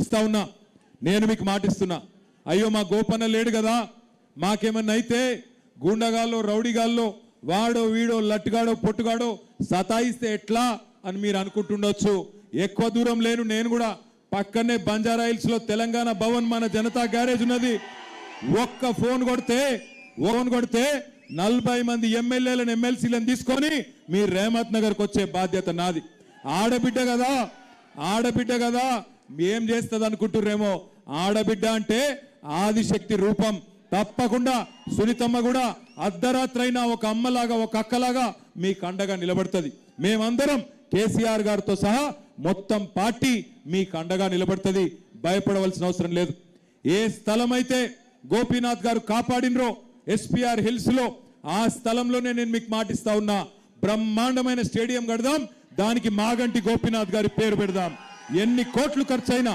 ఇస్తా ఉన్నా, నేను మీకు మాటిస్తున్నా. అయ్యో మా గోపన్న లేడు కదా, మాకేమన్నా అయితే గూండగాల్లో రౌడీగాల్లో వాడో వీడో లట్టుగాడో పొట్టుగాడో సతాయిస్తే ఎట్లా అని మీరు అనుకుంటుండొచ్చు. ఎక్కువ దూరం లేను, నేను కూడా పక్కనే బంజారా హిల్స్ లో తెలంగాణ భవన్ మన జనతా గ్యారేజ్ ఉన్నది. ఒక్క ఫోన్ కొడితే 40 మంది ఎమ్మెల్యేలను ఎమ్మెల్సీలను తీసుకొని మీ రేమత్ నగర్కి వచ్చే బాధ్యత నాది. ఆడబిడ్డ కదా ఏం చేస్తుంది అనుకుంటుర్రేమో. ఆడబిడ్డ అంటే ఆదిశక్తి రూపం. తప్పకుండా సునీతమ్మ కూడా అర్ధరాత్రైనా ఒక అమ్మలాగా ఒక అక్కలాగా మీకు అండగా నిలబడుతుంది. మేమందరం కేసీఆర్ గారితో సహా మొత్తం పార్టీ మీకు అండగా నిలబడుతుంది. భయపడవలసిన అవసరం లేదు. ఏ స్థలం అయితే గోపీనాథ్ గారు కాపాడినరో ఎస్పీఆర్ హిల్స్ లో, ఆ స్థలంలోనే నేను మీకు మాటిస్తా ఉన్నా. బ్రహ్మాండమైన స్టేడియం కడదాం, దానికి మాగంటి గోపీనాథ్ గారి పేరు పెడదాం. ఎన్ని కోట్లు ఖర్చైనా